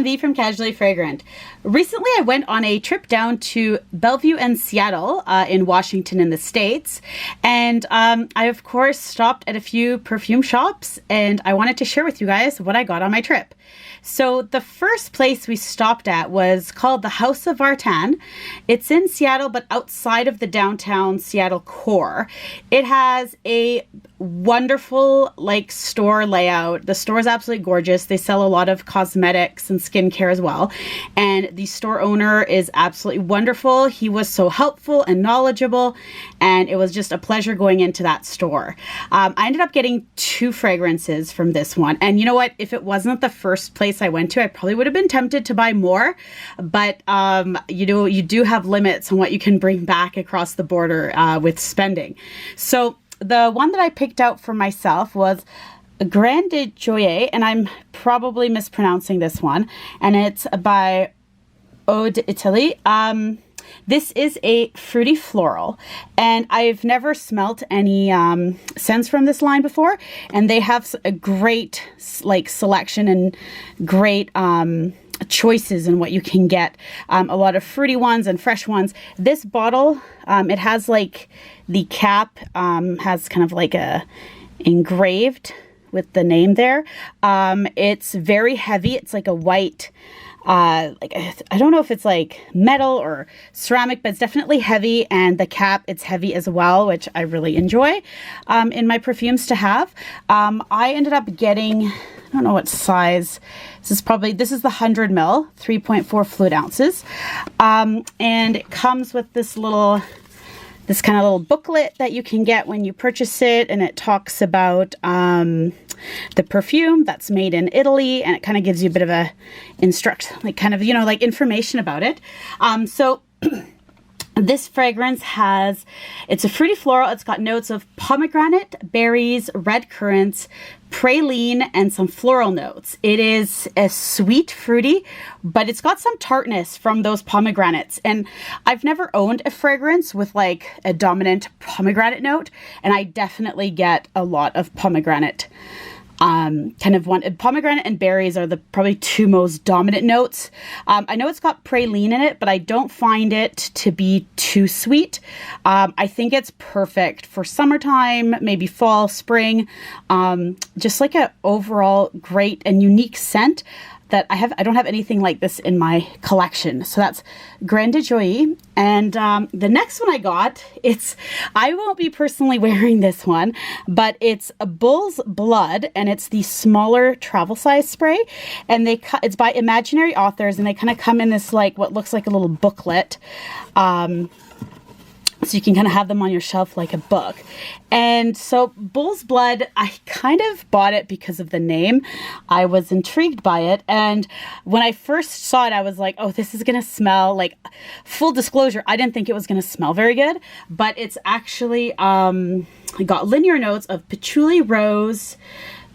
I'm V from Casually Fragrant. Recently, I went on a trip down to Bellevue and Seattle in Washington in the States. And I, of course, stopped at a few perfume shops, and I wanted to share with you guys what I got on my trip. So the first place we stopped at was called the House of Vartan. It's in Seattle, but outside of the downtown Seattle core. It has a wonderful store layout. The store is absolutely gorgeous. They sell a lot of cosmetics and skincare as well. And the store owner is absolutely wonderful. He was so helpful and knowledgeable, and it was just a pleasure going into that store. I ended up getting 2 fragrances from this one. And you know what? If it wasn't the first place I went to, I probably would have been tempted to buy more. But you do have limits on what you can bring back across the border with spending. So the one that I picked out for myself was Grande Joie, and I'm probably mispronouncing this one, and it's by Eau d'Italie. This is a fruity floral, and I've never smelt any scents from this line before, and they have a great selection and great choices in what you can get. A lot of fruity ones and fresh ones. This bottle, it has the cap has kind of a engraved with the name there. It's very heavy. It's like a white, I don't know if it's metal or ceramic, but it's definitely heavy. And the cap, it's heavy as well, which I really enjoy in my perfumes to have. I ended up getting, I don't know what size. This is the 100 ml, 3.4 fluid ounces. And it comes with this kind of little booklet that you can get when you purchase it. And it talks about the perfume that's made in Italy, and it kind of gives you a bit of a information about it. So this fragrance it's a fruity floral. It's got notes of pomegranate, berries, red currants, praline, and some floral notes. It is a sweet fruity, but it's got some tartness from those pomegranates. And I've never owned a fragrance with a dominant pomegranate note, and I definitely get a lot of pomegranate. Pomegranate and berries are the probably 2 most dominant notes. I know it's got praline in it, but I don't find it to be too sweet. I think it's perfect for summertime, maybe fall, spring. Just an overall great and unique scent that I don't have anything like this in my collection. So that's Grande Joie. And the next one I got, I won't be personally wearing this one, but it's a Bull's Blood, and it's the smaller travel size spray. And it's by Imaginary Authors, and they kind of come in this what looks like a little booklet. So you can kind of have them on your shelf like a book. And so Bull's Blood, I kind of bought it because of the name. I was intrigued by it. And when I first saw it, I was like, oh, this is going to smell full disclosure. I didn't think it was going to smell very good, but it's actually got linear notes of patchouli, rose,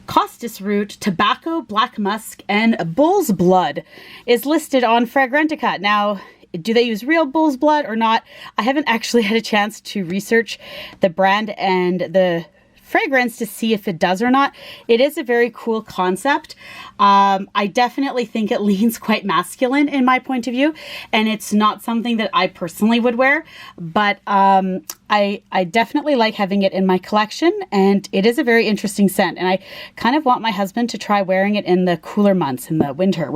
costus root, tobacco, black musk, and Bull's Blood is listed on Fragrantica. Now, do they use real bull's blood or not? I haven't actually had a chance to research the brand and the fragrance to see if it does or not. It is a very cool concept. I definitely think it leans quite masculine in my point of view, and it's not something that I personally would wear, but I definitely like having it in my collection, and it is a very interesting scent, and I kind of want my husband to try wearing it in the cooler months in the winter.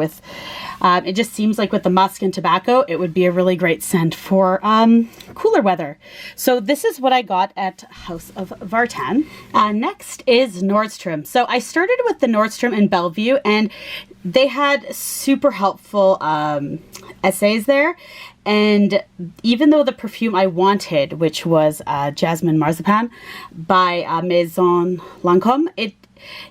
It just seems like with the musk and tobacco, it would be a really great scent for cooler weather. So this is what I got at House of Vartan. Next is Nordstrom. So I started with the Nordstrom in Bellevue, and they had super helpful essays there. And even though the perfume I wanted, which was Jasmine Marzipan by Maison Lancôme,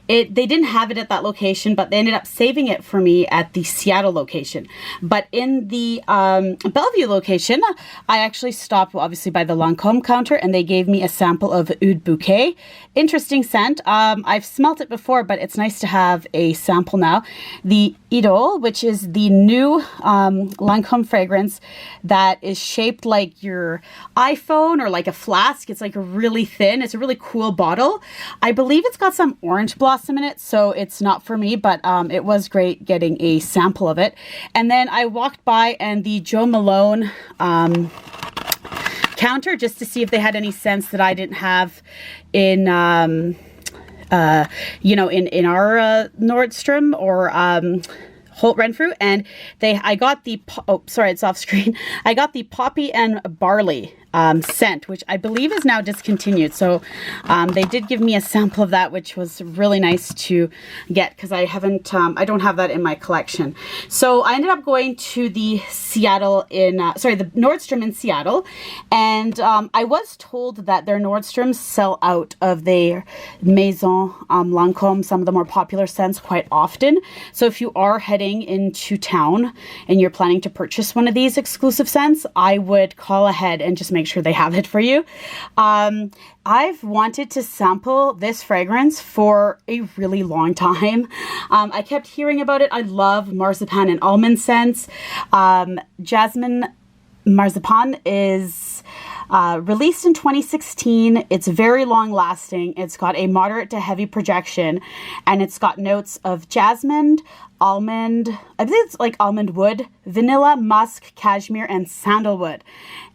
they didn't have it at that location, but they ended up saving it for me at the Seattle location. But in the Bellevue location, I actually stopped obviously by the Lancôme counter, and they gave me a sample of Oud Bouquet. Interesting scent. I've smelt it before, but it's nice to have a sample now. The Idole, which is the new Lancôme fragrance that is shaped like your iPhone or like a flask. It's really thin. It's a really cool bottle. I believe it's got some orange orange blossom in it, so it's not for me, but it was great getting a sample of it. And then I walked by and the Jo Malone counter just to see if they had any scents that I didn't have in you know, in our Nordstrom or Holt Renfrew. And I got the, oh sorry, it's off screen. I got the poppy and barley scent, which I believe is now discontinued. So they did give me a sample of that, which was really nice to get because I haven't, I don't have that in my collection. So I ended up going to the Seattle the Nordstrom in Seattle. And I was told that their Nordstroms sell out of their Maison Lancôme, some of the more popular scents, quite often. So if you are heading into town and you're planning to purchase one of these exclusive scents, I would call ahead and just make sure they have it for you. I've wanted to sample this fragrance for a really long time. I kept hearing about it. I love marzipan and almond scents. Jasmine Marzipan is released in 2016. It's very long lasting. It's got a moderate to heavy projection, and it's got notes of jasmine, almond, I believe it's like almond wood, vanilla, musk, cashmere, and sandalwood.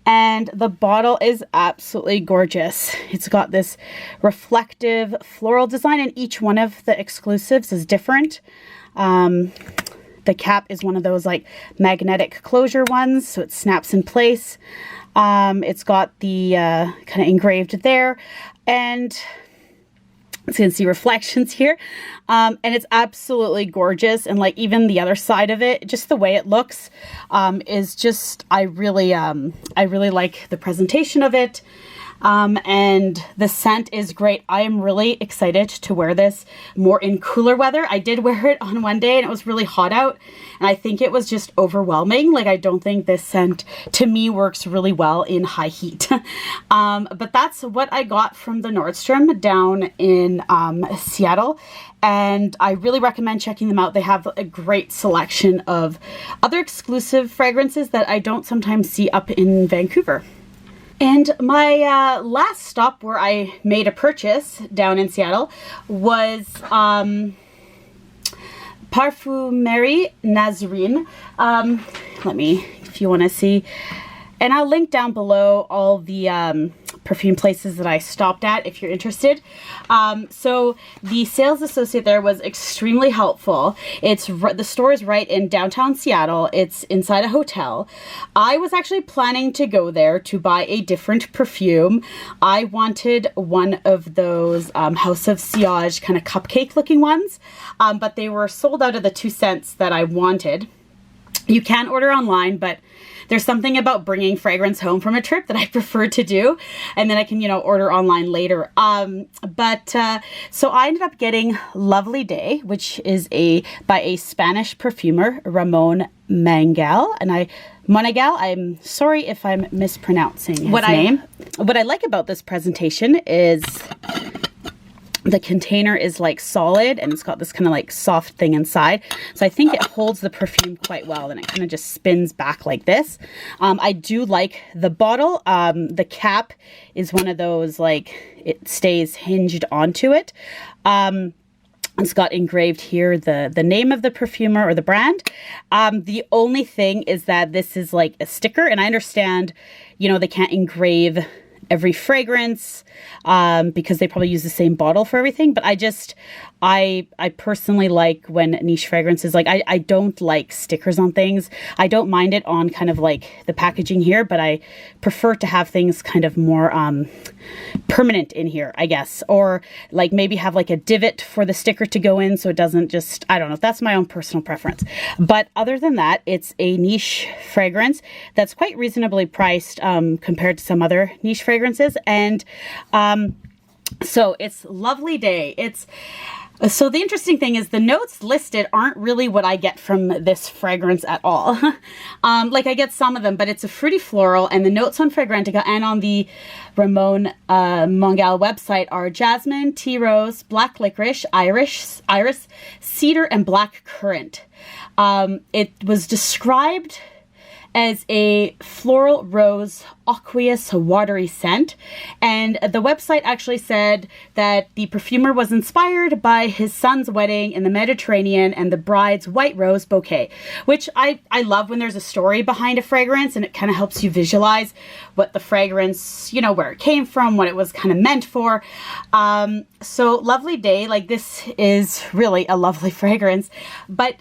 And the bottle is absolutely gorgeous. It's got this reflective floral design, and each one of the exclusives is different. The cap is one of those like magnetic closure ones, so it snaps in place. It's got the kind of engraved there, and you can see reflections here. And it's absolutely gorgeous. And like even the other side of it, just the way it looks, is just, I really like the presentation of it. And the scent is great. I am really excited to wear this more in cooler weather. I did wear it on one day and it was really hot out, and I think it was just overwhelming. Like, I don't think this scent to me works really well in high heat. But that's what I got from the Nordstrom down in Seattle. And I really recommend checking them out. They have a great selection of other exclusive fragrances that I don't sometimes see up in Vancouver. And my last stop where I made a purchase down in Seattle was Parfumerie Nazarene. If you want to see, and I'll link down below all the perfume places that I stopped at if you're interested. So the sales associate there was extremely helpful. The store is right in downtown Seattle. It's inside a hotel. I was actually planning to go there to buy a different perfume. I wanted one of those House of Sillage kind of cupcake looking ones, but they were sold out of the 2 scents that I wanted. You can order online, but there's something about bringing fragrance home from a trip that I prefer to do, and then I can, order online later. So I ended up getting Lovely Day, which is by a Spanish perfumer, Ramon Mangal, Monegal. I'm sorry if I'm mispronouncing his name. What I like about this presentation is the container is like solid, and it's got this kind of like soft thing inside. So I think it holds the perfume quite well, and it kind of just spins back like this. I do like the bottle. The cap is one of those, like, it stays hinged onto it. It's got engraved here the name of the perfumer or the brand. The only thing is that this is like a sticker, and I understand, they can't engrave every fragrance because they probably use the same bottle for everything, but I personally like when niche fragrances, like I don't like stickers on things. I don't mind it on kind of like the packaging here, but I prefer to have things kind of more permanent in here, I guess, or like maybe have like a divot for the sticker to go in so it doesn't just, I don't know, that's my own personal preference. But other than that, it's a niche fragrance that's quite reasonably priced compared to some other niche fragrances. And so it's Lovely Day. So the interesting thing is the notes listed aren't really what I get from this fragrance at all. Like, I get some of them, but it's a fruity floral, and the notes on Fragrantica and on the Ramon Mangal website are jasmine, tea rose, black licorice, iris, cedar, and black currant. It was described as a floral rose aqueous watery scent, and the website actually said that the perfumer was inspired by his son's wedding in the Mediterranean and the bride's white rose bouquet, which I love when there's a story behind a fragrance and it kind of helps you visualize what the fragrance, you know, where it came from, what it was kind of meant for. So lovely day. Like, this is really a lovely fragrance, but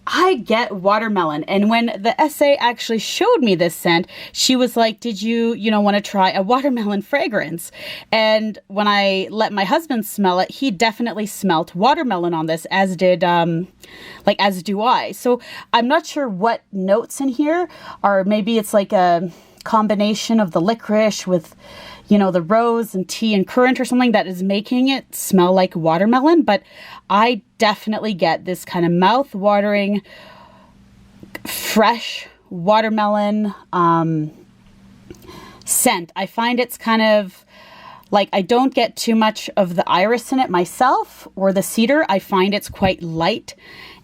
I get watermelon. And when the SA actually showed me this scent, she was like, did you want to try a watermelon fragrance? And when I let my husband smell it, he definitely smelt watermelon on this, as did, as do I. So I'm not sure what notes in here, or maybe it's like a combination of the licorice with, the rose and tea and currant or something that is making it smell like watermelon. But I definitely get this kind of mouth-watering, fresh watermelon scent. I find it's kind of like, I don't get too much of the iris in it myself, or the cedar. I find it's quite light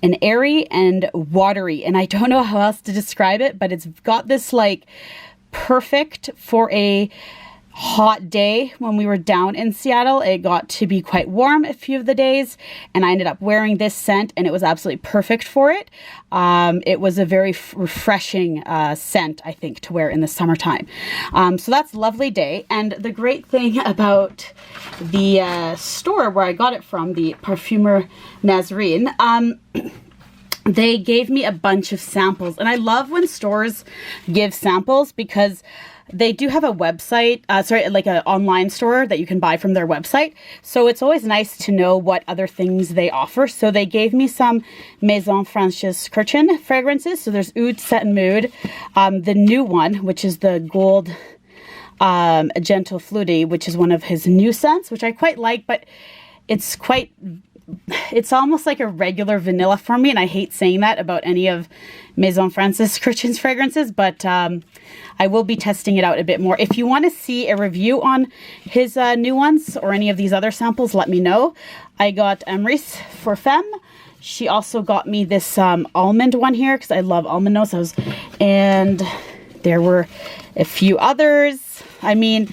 and airy and watery, and I don't know how else to describe it, but it's got this like perfect for a hot day. When we were down in Seattle, it got to be quite warm a few of the days, and I ended up wearing this scent, and it was absolutely perfect for it. It was a very refreshing scent, I think, to wear in the summertime. So that's a lovely day. And the great thing about the store where I got it from, the Parfumerie Nazarene, they gave me a bunch of samples, and I love when stores give samples because they do have a website, like an online store that you can buy from their website. So it's always nice to know what other things they offer. So they gave me some Maison Francis Kurkdjian fragrances. So there's Oud, Set and Mood, the new one, which is the Gold Gentle Fluty, which is one of his new scents, which I quite like, but it's almost like a regular vanilla for me, and I hate saying that about any of Maison Francis Kurkdjian's fragrances, but I will be testing it out a bit more. If you want to see a review on his new ones or any of these other samples, let me know. I got Amrice for Femme. She also got me this almond one here because I love almond notes. And there were a few others. I mean,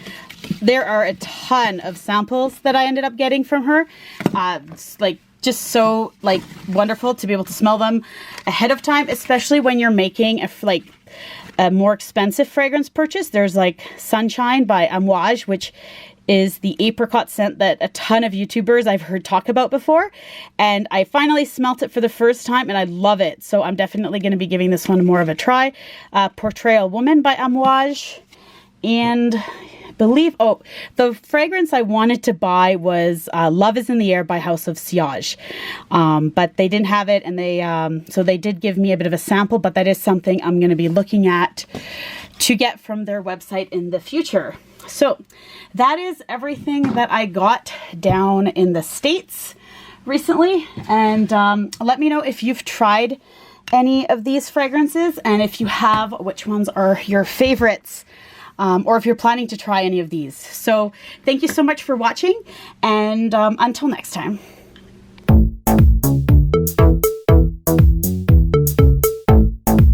there are a ton of samples that I ended up getting from her. It's just so wonderful to be able to smell them ahead of time, especially when you're making a more expensive fragrance purchase. There's Sunshine by Amouage, which is the apricot scent that a ton of YouTubers I've heard talk about before. And I finally smelt it for the first time and I love it. So I'm definitely going to be giving this one more of a try. Portrayal Woman by Amouage. And the fragrance I wanted to buy was Love is in the Air by House of Siage. But they didn't have it, and so they did give me a bit of a sample, but that is something I'm going to be looking at to get from their website in the future. So that is everything that I got down in the States recently. And let me know if you've tried any of these fragrances, and if you have, which ones are your favorites. Or if you're planning to try any of these. So thank you so much for watching, and until next time.